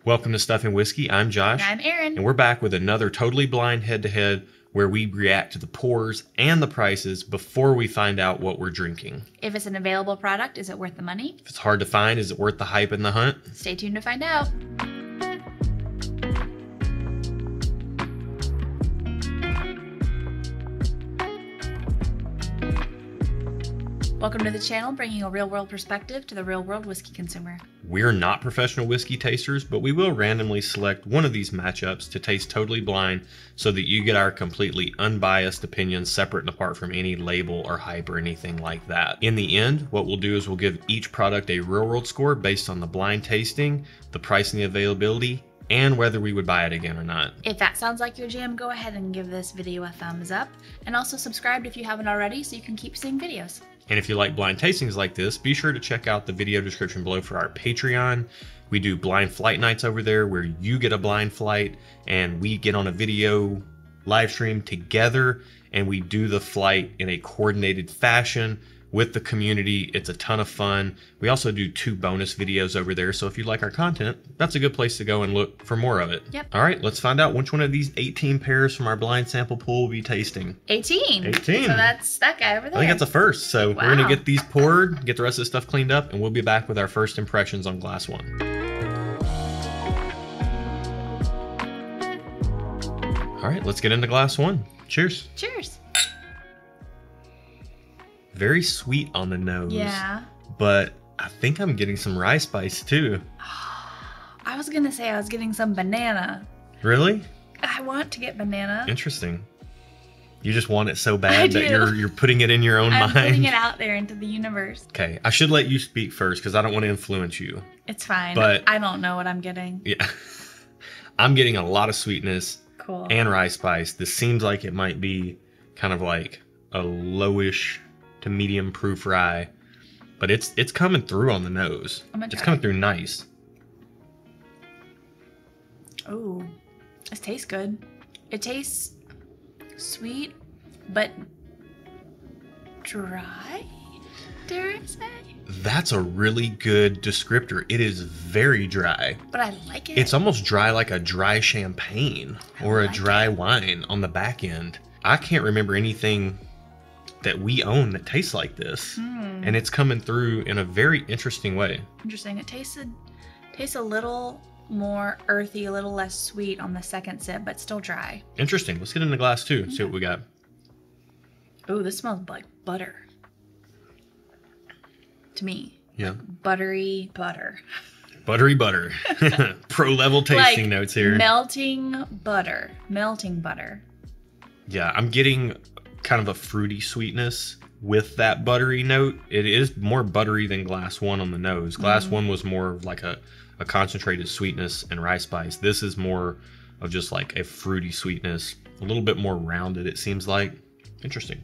Welcome to Stuff and Whiskey. I'm Josh. And I'm Erin. And we're back with another totally blind head-to-head where we react to the pours and the prices before we find out what we're drinking. If it's an available product, is it worth the money? If it's hard to find, is it worth the hype and the hunt? Stay tuned to find out. Welcome to the channel, bringing a real-world perspective to the real-world whiskey consumer. We're not professional whiskey tasters, but we will randomly select one of these matchups to taste totally blind so that you get our completely unbiased opinions separate and apart from any label or hype or anything like that. In the end, what we'll do is we'll give each product a real-world score based on the blind tasting, the price and the availability, and whether we would buy it again or not. If that sounds like your jam, go ahead and give this video a thumbs up, and also subscribe if you haven't already so you can keep seeing videos. And if you like blind tastings like this, be sure to check out the video description below for our Patreon. We do blind flight nights over there where you get a blind flight and we get on a video live stream together and we do the flight in a coordinated fashion with the community. It's a ton of fun. We also do 2 bonus videos over there, so if you like our content, that's a good place to go and look for more of it. Yep. All right, let's find out which one of these 18 pairs from our blind sample pool we'll be tasting. 18. 18. So that's that guy over there. I think that's a first, so Wow. we're gonna get these poured, get the rest of the stuff cleaned up, and we'll be back with our first impressions on glass 1. All right, let's get into glass 1. Cheers. Cheers. Very sweet on the nose. Yeah. But I think I'm getting some rye spice too. I was gonna say I was getting some banana. Really? I want to get banana. Interesting. You just want it so I bad that do. you're putting it in your own I'm mind. putting it out there into the universe. Okay, I should let you speak first because I don't want to influence you. It's fine. But- I don't know what I'm getting. Yeah. I'm getting a lot of sweetness Cool. and rye spice. This seems like it might be kind of like a lowish to medium proof rye, but it's coming through on the nose. I'm gonna It's try. coming through nice. Ooh, this tastes good. It tastes sweet, but dry, dare I say? That's a really good descriptor. It is very dry. But I like it. It's almost dry like a dry champagne or a like dry wine on the back end. I can't remember anything that we own that tastes like this. And it's coming through in a very interesting way. Interesting. It tastes a little more earthy, a little less sweet on the second sip, but still dry. Interesting. Let's get in the glass too. See what we got. Ooh, this smells like butter. To me. Yeah. Buttery butter. Buttery butter. Pro level tasting Like notes here. Melting butter. Melting butter. Yeah, I'm getting kind of a fruity sweetness with that buttery note. It is more buttery than glass 1 on the nose. Glass 1 was more of like a concentrated sweetness and rye spice. This is more of just like a fruity sweetness, a little bit more rounded, it seems like. Interesting.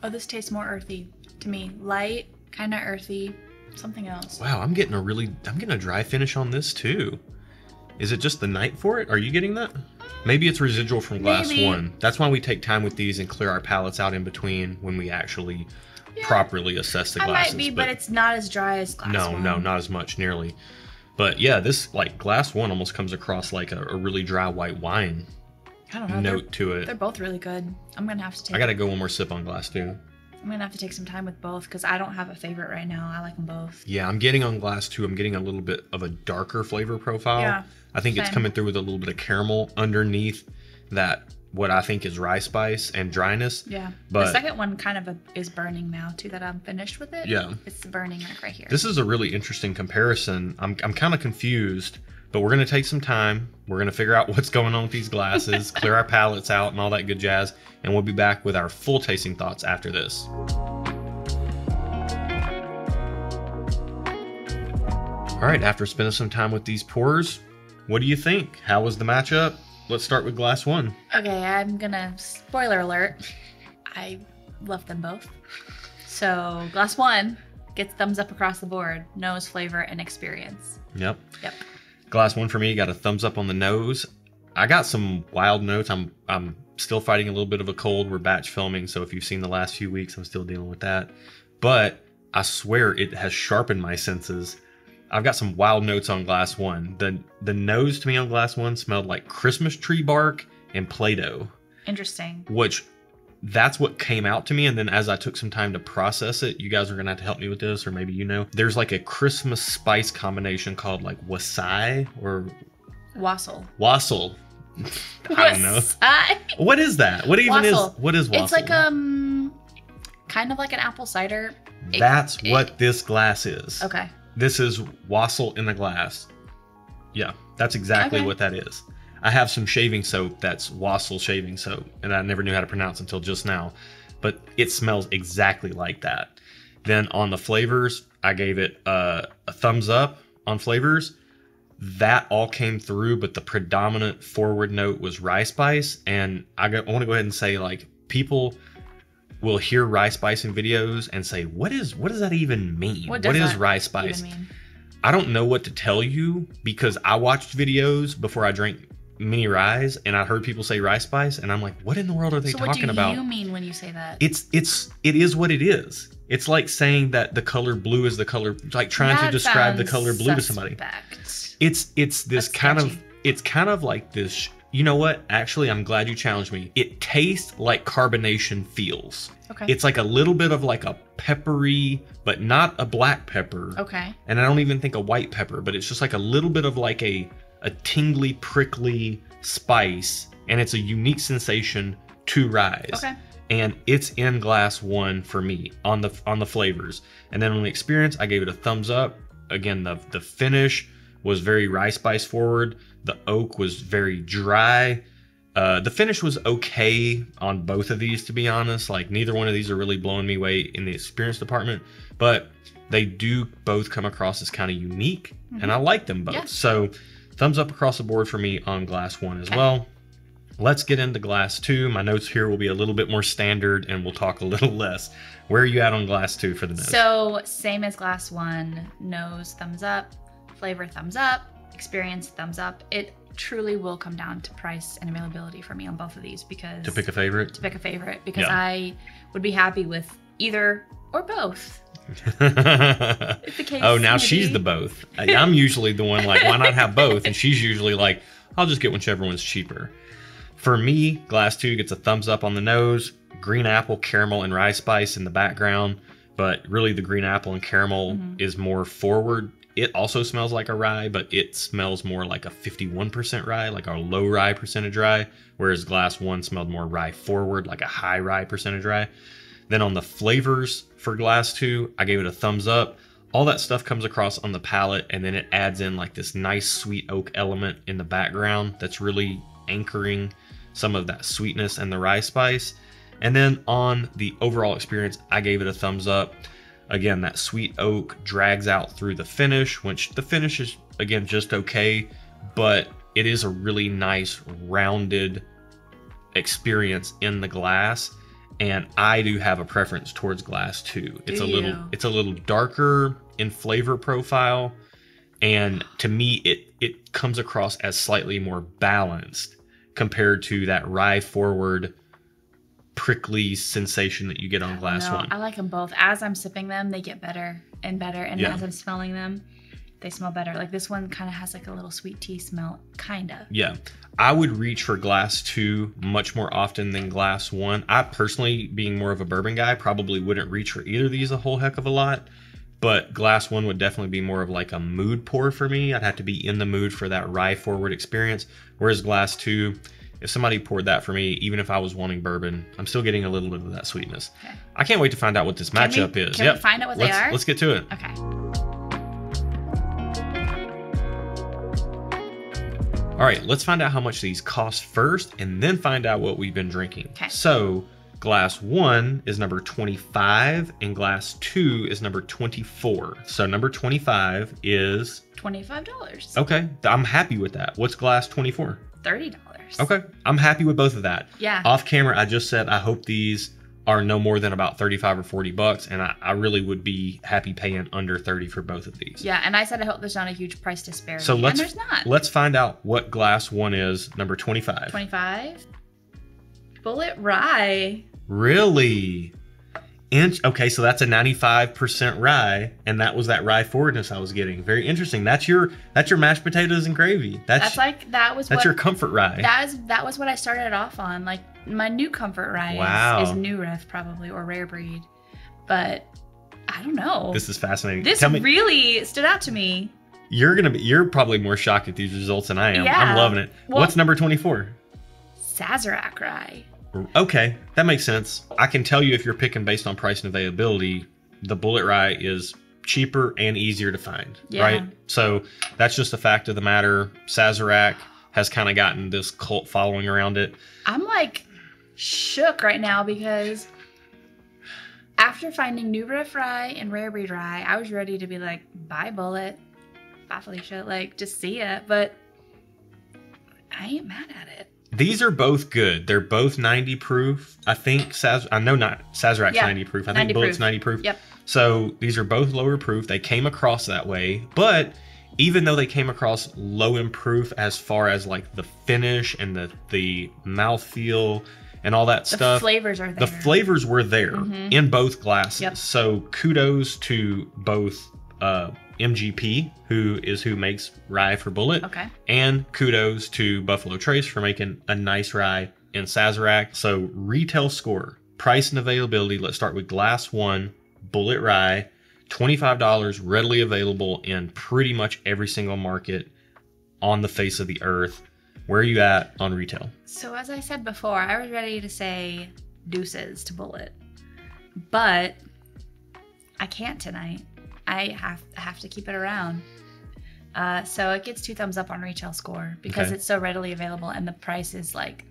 Oh, this tastes more earthy to me. Light, kind of earthy, something else. Wow, I'm getting a dry finish on this too. Is it just the night for it? Are you getting that? Maybe it's residual from glass Maybe. 1. That's why we take time with these and clear our palates out in between when we actually properly assess the I glasses. might be, but it's not as dry as glass No, one. no, not as much nearly. But yeah, this like glass 1 almost comes across like a really dry white wine I don't know. note to They're it. both really good. I'm gonna have to take. I gotta go one more sip on glass 2. I'm gonna have to take some time with both because I don't have a favorite right now. I like them both. Yeah, I'm getting on glass 2. I'm getting a little bit of a darker flavor profile. Yeah, I think it's same. coming through with a little bit of caramel underneath that what I think is rye spice and dryness. Yeah. But the second one kind of is burning now too. That I'm finished with it. Yeah. It's burning like right here. this is a really interesting comparison. I'm kind of confused, but we're gonna take some time. We're gonna figure out what's going on with these glasses, clear our palates out and all that good jazz, and we'll be back with our full tasting thoughts after this. All right, after spending some time with these pours, what do you think? How was the matchup? Let's start with glass 1. Okay, I'm gonna spoiler alert. I love them both. So glass 1 gets thumbs up across the board. Nose, flavor, and experience. Yep. Yep. Glass 1 for me got a thumbs up on the nose. I got some wild notes. I'm still fighting a little bit of a cold. We're batch filming, so if you've seen the last few weeks, I'm still dealing with that. But I swear it has sharpened my senses. I've got some wild notes on glass one. The nose to me on glass one smelled like Christmas tree bark and Play-Doh. Interesting. Which, that's what came out to me. And then as I took some time to process it, you guys are going to have to help me with this, or maybe you know. There's like a Christmas spice combination called like wasai or... Wassail. Wassail. I don't know. What is that? What even wassail. is... What is wassail? It's like kind of like an apple cider. That's what this glass is. Okay. This is wassail in the glass. Yeah, that's exactly what that is. I have some shaving soap that's wassail shaving soap, and I never knew how to pronounce until just now. But it smells exactly like that. Then on the flavors, I gave it a thumbs up on flavors. That all came through, but the predominant forward note was rye spice. And I want to go ahead and say, like, people will hear rye spice in videos and say, what does that even mean? What is rye spice? I don't know what to tell you, because I watched videos before I drank mini ryes and I heard people say rye spice, and I'm like, what in the world are they talking about? What do you mean when you say that? It is what it is. It's like saying that the color blue is the color, like trying to describe the color blue to somebody. It's this kind of like this. You know what? Actually, I'm glad you challenged me. It tastes like carbonation feels. Okay. It's like a little bit of like a peppery, but not a black pepper. Okay. And I don't even think a white pepper, but it's just like a little bit of like a tingly, prickly spice. And it's a unique sensation to ryes. Okay. And it's in glass one for me on the flavors. And then on the experience, I gave it a thumbs up. Again, the finish was very rye spice forward. The oak was very dry. The finish was okay on both of these, to be honest. Like, neither one of these are really blowing me away in the experience department, but they do both come across as kind of unique, and I like them both. Yeah. So thumbs up across the board for me on glass one as well. Let's get into glass two. My notes here will be a little bit more standard, and we'll talk a little less. Where are you at on glass two for the nose? So same as glass one. Nose, thumbs up. Flavor, thumbs up. Experience, thumbs up. It truly will come down to price and availability for me on both of these, because to pick a favorite, because I would be happy with either or both. Oh, now she's the both. I'm usually the one like, why not have both? And she's usually like, I'll just get whichever one's cheaper. For me, glass two gets a thumbs up on the nose. Green apple, caramel, and rye spice in the background, but really the green apple and caramel is more forward. It also smells like a rye, but it smells more like a 51% rye, like a low rye percentage rye, whereas glass one smelled more rye forward, like a high rye percentage rye. Then on the flavors for glass two, I gave it a thumbs up. All that stuff comes across on the palate, and then it adds in like this nice sweet oak element in the background that's really anchoring some of that sweetness and the rye spice. And then on the overall experience, I gave it a thumbs up. Again, that sweet oak drags out through the finish, which the finish is, again, just okay, but it is a really nice rounded experience in the glass. And I do have a preference towards glass two. It's a little darker in flavor profile, and to me it comes across as slightly more balanced compared to that rye forward prickly sensation that you get on glass one. I like them both. As I'm sipping them, they get better and better, and as I'm smelling them, they smell better. Like this one kind of has like a little sweet tea smell, kind of. Yeah. I would reach for glass two much more often than glass one. I personally, being more of a bourbon guy, probably wouldn't reach for either of these a whole heck of a lot, but glass one would definitely be more of like a mood pour for me. I'd have to be in the mood for that rye forward experience, whereas glass two, if somebody poured that for me, even if I was wanting bourbon, I'm still getting a little bit of that sweetness. Okay. I can't wait to find out what this matchup is. Can we find out what they are? Let's get to it. Okay. All right, let's find out how much these cost first, and then find out what we've been drinking. Okay. So glass one is number 25, and glass two is number 24. So number 25 is $25. Okay, I'm happy with that. What's glass 24? $30. Okay, I'm happy with both of that. Yeah. Off camera, I just said I hope these are no more than about 35 or 40 bucks, and I really would be happy paying under 30 for both of these. Yeah, and I said I hope there's not a huge price disparity, and there's not. Let's find out what glass one is, number 25. 25? Bulleit Rye. Really? Okay, so that's a 95% rye, and that was that rye forwardness I was getting. Very interesting. That's your mashed potatoes and gravy. That's your comfort rye. That was what I started off on. Like my new comfort rye is New Riff probably, or Rare Breed, but I don't know. This is fascinating. This really stood out to me. You're probably more shocked at these results than I am. Yeah. I'm loving it. Well, what's number 24? Sazerac Rye. Okay, that makes sense. I can tell you if you're picking based on price and availability, the Bulleit Rye is cheaper and easier to find, right? So that's just a fact of the matter. Sazerac has kind of gotten this cult following around it. I'm like shook right now because after finding New Riff Rye and Rare Breed Rye, I was ready to be like, bye Bulleit, bye Felicia, like just see ya, but I ain't mad at it. These are both good. They're both 90 proof. I think Sazerac's 90 proof. I think Bulleit's 90 proof. Yep. So these are both lower proof. They came across that way, but even though they came across low in proof as far as like the finish and the mouthfeel and all that stuff, the flavors are there. The flavors were there in both glasses. Yep. So kudos to both MGP, who makes rye for Bulleit. Okay. And kudos to Buffalo Trace for making a nice rye in Sazerac. So retail score, price and availability. Let's start with glass 1, Bulleit Rye, $25, readily available in pretty much every single market on the face of the earth. Where are you at on retail? So as I said before, I was ready to say deuces to Bulleit, but I can't tonight. I have to keep it around. So it gets 2 thumbs up on retail score because it's so readily available and the price is like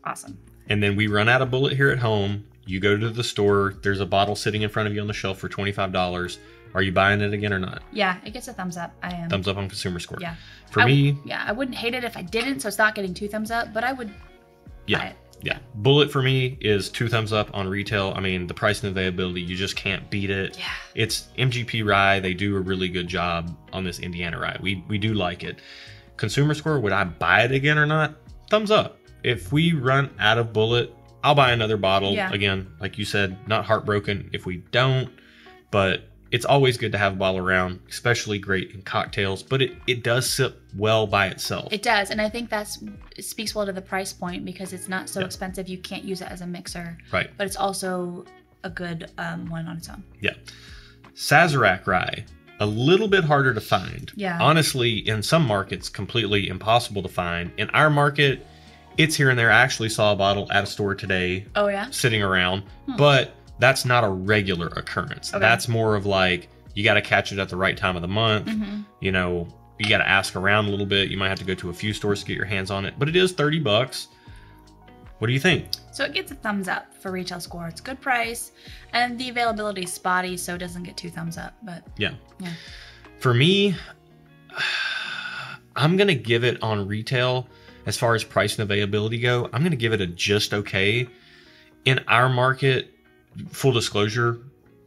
awesome. And then we run out of Bulleit here at home. You go to the store. There's a bottle sitting in front of you on the shelf for $25. Are you buying it again or not? Yeah, it gets a thumbs up. I am. Thumbs up on consumer score. Yeah. For me. Yeah, I wouldn't hate it if I didn't, so it's not getting 2 thumbs up, but I would buy it. Yeah. Bulleit for me is 2 thumbs up on retail. I mean, the price and availability, you just can't beat it. Yeah. It's MGP rye. They do a really good job on this Indiana rye. We do like it. Consumer score, would I buy it again or not? Thumbs up. If we run out of Bulleit, I'll buy another bottle. Yeah. Again, like you said, not heartbroken if we don't, but it's always good to have a bottle around, especially great in cocktails, but it does sit well by itself. It does, and I think it speaks well to the price point because it's not so expensive you can't use it as a mixer. Right. But it's also a good one on its own. Yeah. Sazerac Rye, a little bit harder to find. Yeah. Honestly, in some markets, completely impossible to find. In our market, it's here and there. I actually saw a bottle at a store today. Oh, yeah? Sitting around, but that's not a regular occurrence. Okay. That's more of like, you got to catch it at the right time of the month. You know, you got to ask around a little bit. You might have to go to a few stores to get your hands on it, but it is $30. What do you think? So it gets a thumbs up for retail score. It's a good price, and the availability is spotty, so it doesn't get 2 thumbs up, but yeah. For me, I'm going to give it on retail, as far as price and availability go, I'm going to give it a just okay. In our market, full disclosure,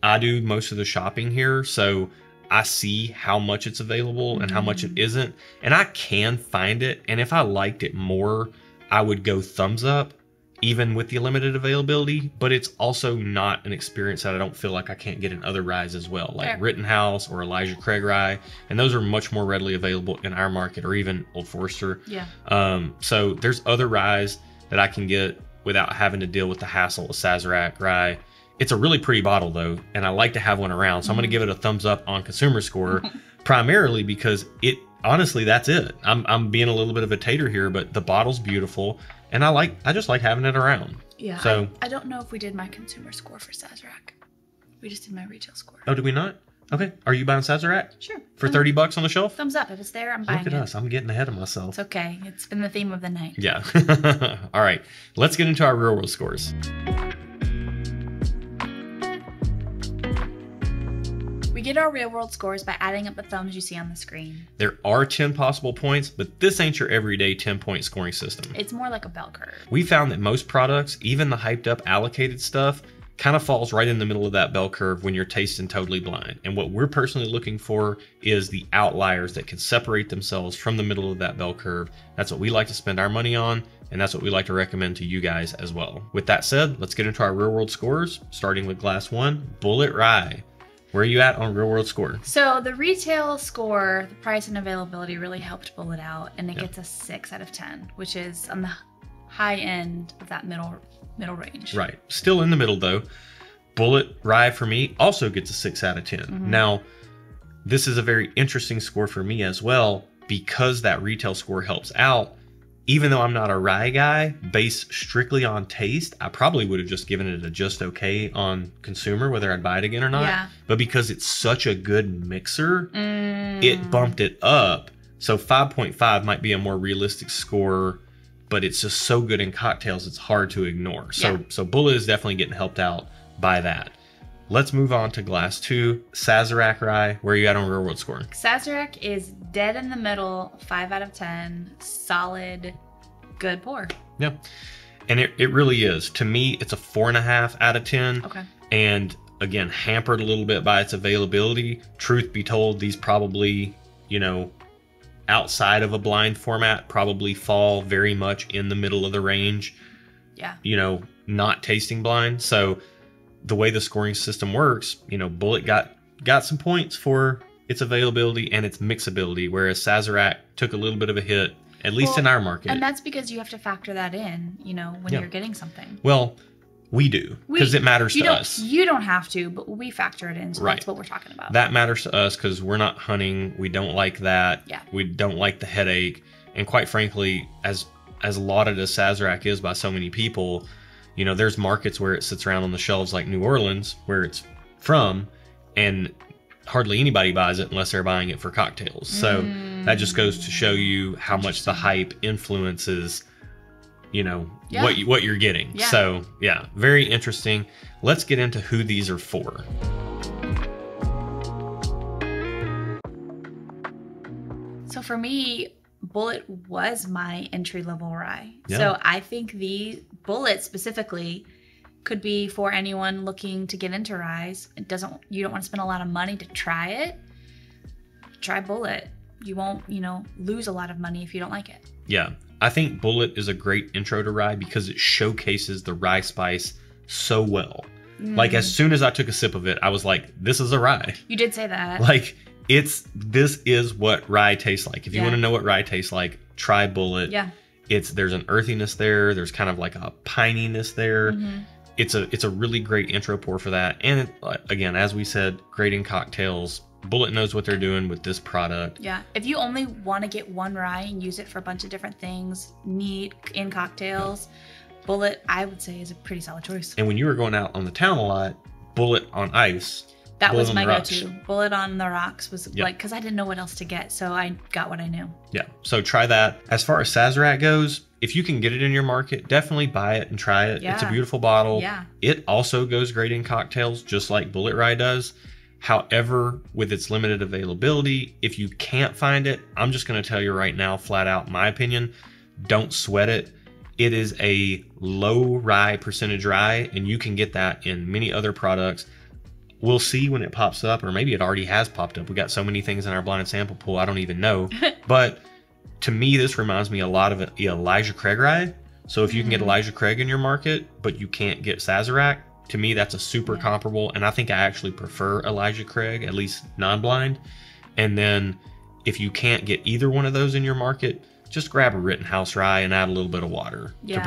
I do most of the shopping here, so I see how much it's available and how much it isn't, and I can find it, and if I liked it more, I would go thumbs up, even with the limited availability, but it's also not an experience that I don't feel like I can't get in other ryes as well, like Rittenhouse or Elijah Craig Rye, and those are much more readily available in our market, or even Old Forester. So there's other ryes that I can get without having to deal with the hassle of Sazerac Rye. It's a really pretty bottle though, and I like to have one around, so I'm going to give it a thumbs up on consumer score, primarily because honestly, that's it. I'm being a little bit of a tater here, but the bottle's beautiful, and I just like having it around. Yeah. So I don't know if we did my consumer score for Sazerac. We just did my retail score. Oh, did we not? Okay. Are you buying Sazerac? Sure. For $30 on the shelf? Thumbs up. If it's there, I'm buying it. Look at us. I'm getting ahead of myself. It's okay. It's been the theme of the night. Yeah. All right. Let's get into our real world scores. We get our real world scores by adding up the thumbs you see on the screen. There are 10 possible points, but this ain't your everyday 10-point scoring system. It's more like a bell curve. We found that most products, even the hyped up allocated stuff, kind of falls right in the middle of that bell curve when you're tasting totally blind. And what we're personally looking for is the outliers that can separate themselves from the middle of that bell curve. That's what we like to spend our money on, and that's what we like to recommend to you guys as well. With that said, let's get into our real world scores, starting with glass 1, Bulleit Rye. Where are you at on real world score? So the retail score, the price and availability really helped Bulleit out, and it gets a 6 out of 10, which is on the high end of that middle range. Right. Still in the middle though. Bulleit Rye for me also gets a 6 out of 10. Now, this is a very interesting score for me as well, because that retail score helps out. Even though I'm not a rye guy, based strictly on taste, I probably would have just given it a just okay on consumer, whether I'd buy it again or not. Yeah. But because it's such a good mixer, it bumped it up. So 5.5 might be a more realistic score, but it's just so good in cocktails, it's hard to ignore. So Bulleit is definitely getting helped out by that. Let's move on to glass 2, Sazerac Rye. Where are you at on real world score? Sazerac is dead in the middle, 5 out of 10, solid, good pour. Yeah, and it really is. To me, it's a 4.5 out of 10. Okay. And again, hampered a little bit by its availability. Truth be told, these probably, you know, outside of a blind format, probably fall very much in the middle of the range. Yeah. You know, not tasting blind. So the way the scoring system works, you know, Bulleit got some points for its availability and its mixability, whereas Sazerac took a little bit of a hit, at least in our market. And that's because you have to factor that in, you know, when you're getting something. Well, we do, because it matters to us. You don't have to, but we factor it in, so that's what we're talking about. That matters to us because we're not hunting. We don't like that. Yeah. We don't like the headache. And quite frankly, as lauded as Sazerac is by so many people, you know, there's markets where it sits around on the shelves like New Orleans, where it's from, and hardly anybody buys it unless they're buying it for cocktails. So that just goes to show you how much the hype influences, you know, what you're getting. Yeah. So yeah, very interesting. Let's get into who these are for. So for me, Bulleit was my entry-level rye. Yeah. So I think the Bulleit specifically could be for anyone looking to get into ryes. You don't want to spend a lot of money to try it. Try Bulleit. You won't, you know, lose a lot of money if you don't like it. Yeah. I think Bulleit is a great intro to rye because it showcases the rye spice so well. Like as soon as I took a sip of it, I was like, this is a rye. You did say that. Like this is what rye tastes like. If you want to know what rye tastes like, try Bulleit. Yeah. There's an earthiness there. There's kind of like a pininess there. It's a really great intro pour for that. And again, as we said, great in cocktails. Bulleit knows what they're doing with this product. Yeah. If you only want to get one rye and use it for a bunch of different things, neat in cocktails, Bulleit, I would say, is a pretty solid choice. And when you were going out on the town a lot, Bulleit on ice. That was my go-to. Bulleit on the rocks was like, because I didn't know what else to get, so I got what I knew. Yeah, so try that. As far as Sazerac goes, if you can get it in your market, definitely buy it and try it. Yeah. It's a beautiful bottle. Yeah. It also goes great in cocktails, just like Bulleit Rye does. However, with its limited availability, if you can't find it, I'm just going to tell you right now, flat out, my opinion, don't sweat it. It is a low rye percentage rye, and you can get that in many other products. We'll see when it pops up, or maybe it already has popped up. We got so many things in our blinded sample pool, I don't even know. But to me, this reminds me a lot of Elijah Craig rye. So if you can get Elijah Craig in your market, but you can't get Sazerac, to me, that's a super comparable. And I think I actually prefer Elijah Craig, at least non-blind. And then if you can't get either one of those in your market, just grab a Rittenhouse rye and add a little bit of water to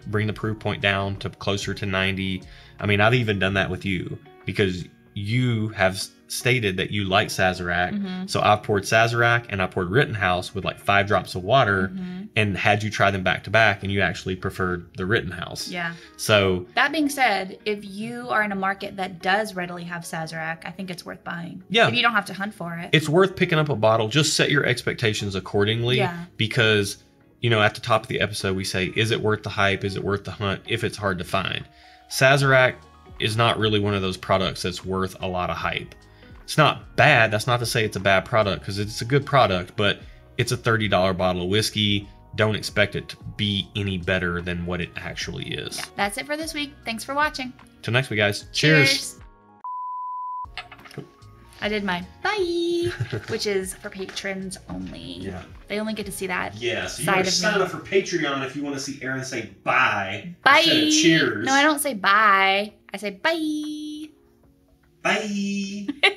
bring the proof point down to closer to 90. I mean, I've even done that with you because you have stated that you like Sazerac. So I've poured Sazerac and I poured Rittenhouse with like 5 drops of water and had you try them back to back, and you actually preferred the Rittenhouse. Yeah. So that being said, if you are in a market that does readily have Sazerac, I think it's worth buying. Yeah. If you don't have to hunt for it. It's worth picking up a bottle. Just set your expectations accordingly. Yeah. Because, you know, at the top of the episode, we say, is it worth the hype? Is it worth the hunt if it's hard to find? Sazerac is not really one of those products that's worth a lot of hype. It's not bad. That's not to say it's a bad product, because it's a good product, but it's a $30 bottle of whiskey. Don't expect it to be any better than what it actually is. Yeah, that's it for this week. Thanks for watching. Till next week, guys. Cheers. I did my bye, which is for patrons only. Yeah. They only get to see that. Yeah, so you side want to of sign me. up for Patreon if you want to see Aaron say bye. Bye. Instead of cheers. No, I don't say bye. I say bye. Bye.